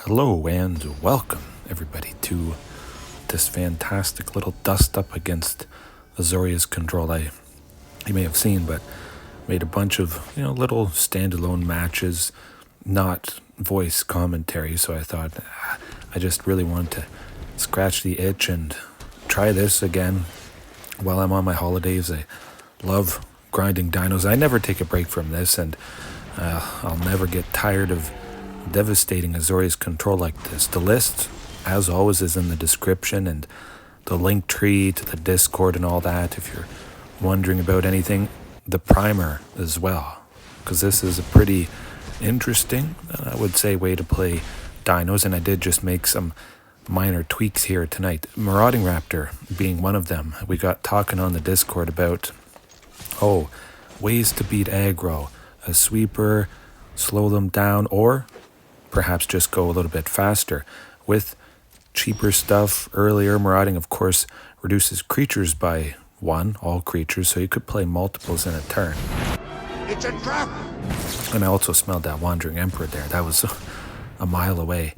Hello and welcome everybody to this fantastic little dust up against Azorius Control. You may have seen, but made a bunch of little standalone matches, not voice commentary. So I thought I just really wanted to scratch the itch and try this again while I'm on my holidays. I love grinding dinos. I never take a break from this, and I'll never get tired of devastating Azorius Control like this. The list, as always, is in the description, and the link tree to the Discord and all that if you're wondering about anything. The primer as well, because this is a pretty interesting, I would say, way to play dinos, and I did just make some minor tweaks here tonight. Marauding Raptor being one of them. We got talking on the Discord about ways to beat aggro, a sweeper, slow them down, or perhaps just go a little bit faster with cheaper stuff. Earlier, Marauding, of course, reduces creatures by 1, all creatures, so you could play multiples in a turn. It's a trap! And I also smelled that Wandering Emperor there. That was a mile away.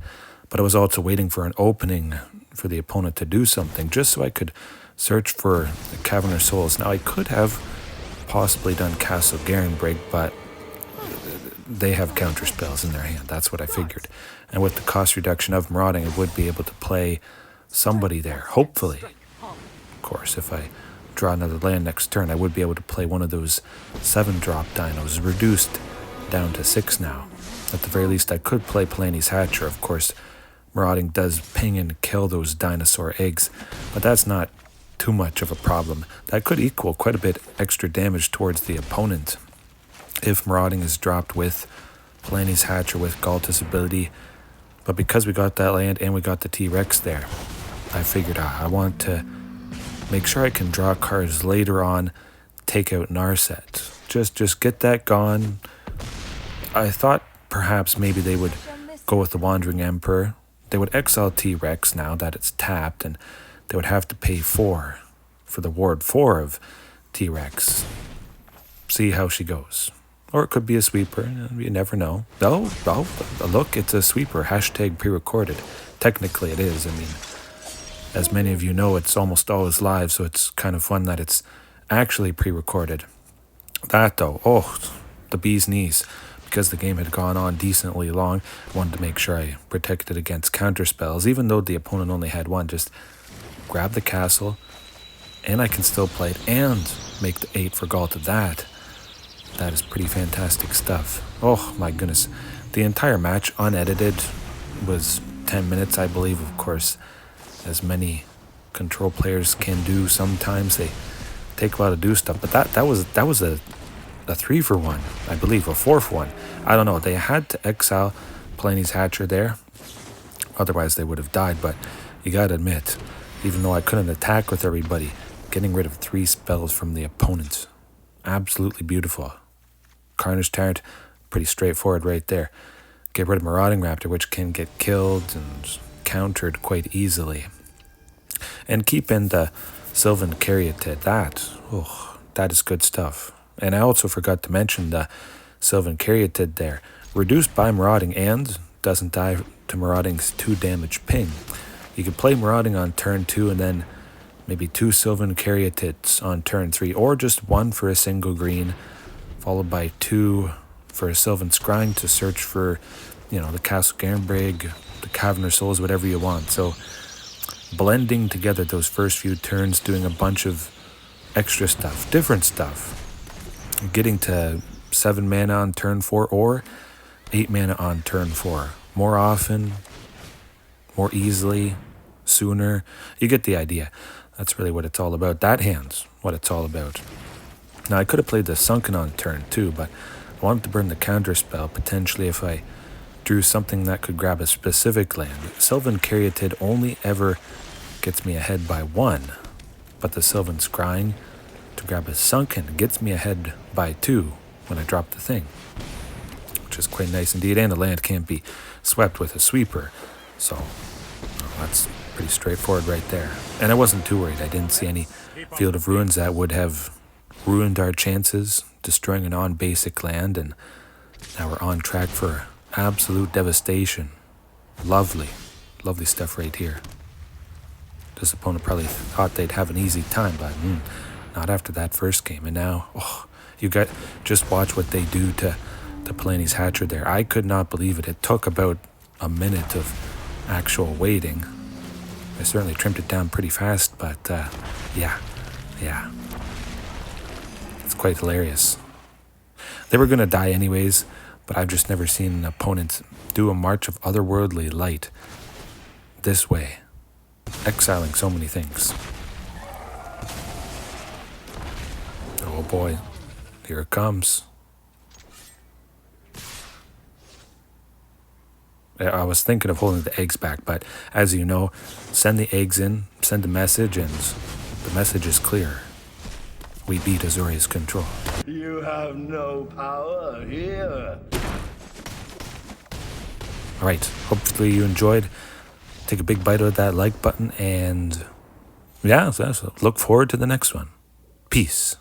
But I was also waiting for an opening for the opponent to do something, just so I could search for the Cavern of Souls. Now, I could have possibly done Castle Garenbrig, but they have counter spells in their hand. That's what I figured. And with the cost reduction of Marauding, I would be able to play somebody there, hopefully. Of course, if I draw another land next turn, I would be able to play one of those 7-drop dinos, reduced down to 6 now. At the very least, I could play Palani's Hatcher. Of course, Marauding does ping and kill those dinosaur eggs, but that's not too much of a problem. That could equal quite a bit extra damage towards the opponent if Marauding is dropped with Palani's Hatcher with Ghalta's ability. But because we got that land and we got the T-Rex there, I figured I want to make sure I can draw cards later on, take out Narset. Just get that gone. I thought perhaps maybe they would go with the Wandering Emperor. They would exile T-Rex now that it's tapped, and they would have to pay 4 for the ward 4 of T-Rex. See how she goes. Or it could be a sweeper. You never know. Oh, look, it's a sweeper. Hashtag pre-recorded. Technically it is. I mean, as many of you know, it's almost always live, so it's kind of fun that it's actually pre-recorded. That though, the bee's knees. Because the game had gone on decently long, I wanted to make sure I protected against counter spells. Even though the opponent only had 1, just grab the castle, and I can still play it and make the 8 for Ghalta. That is pretty fantastic stuff. Oh my goodness. The entire match, unedited, was 10 minutes, I believe. Of course, as many control players can do. Sometimes they take a while to do stuff. But that was a 3-for-1, I believe, a 4-for-1. I don't know. They had to exile Palani's Hatcher there. Otherwise, they would have died. But you got to admit, even though I couldn't attack with everybody, getting rid of 3 spells from the opponent, absolutely beautiful. Carnage Tyrant, pretty straightforward right there. Get rid of Marauding Raptor, which can get killed and countered quite easily. And keep in the Sylvan Caryatid. That is good stuff. And I also forgot to mention the Sylvan Caryatid there. Reduced by Marauding and doesn't die to Marauding's 2 damage ping. You can play Marauding on turn 2 and then maybe 2 Sylvan Caryatids on turn 3, or just 1 for a single green, followed by 2 for a Sylvan Scrying to search for, the Castle Garenbrig, the Cavern of Souls, whatever you want. So blending together those first few turns, doing a bunch of extra stuff, different stuff. Getting to 7 mana on turn 4 or 8 mana on turn 4. More often, more easily, sooner. You get the idea. That's really what it's all about. That hand's what it's all about. Now, I could have played the Sunken on turn 2, but I wanted to burn the counter spell, potentially if I drew something that could grab a specific land. Sylvan Caryatid only ever gets me ahead by 1, but the Sylvan Scrying to grab a Sunken gets me ahead by 2 when I drop the thing, which is quite nice indeed. And the land can't be swept with a sweeper, so that's pretty straightforward right there. And I wasn't too worried. I didn't see any Field of Ruins that would have ruined our chances, destroying a non-basic land, and now we're on track for absolute devastation Lovely, lovely stuff right here. This opponent probably thought they'd have an easy time, but not after that first game. And now, you got just watch what they do to Palani's Hatcher there. I could not believe it. It took about a minute of actual waiting. I certainly trimmed it down pretty fast, but yeah. It's quite hilarious. They were going to die anyways, but I've just never seen an opponent do a March of Otherworldly Light this way, exiling so many things. Oh boy, here it comes. I was thinking of holding the eggs back, but as you know, send the eggs in, send a message, and the message is clear. We beat Azorius Control. You have no power here. Alright, hopefully you enjoyed. Take a big bite out of that like button, and yeah, so look forward to the next one. Peace.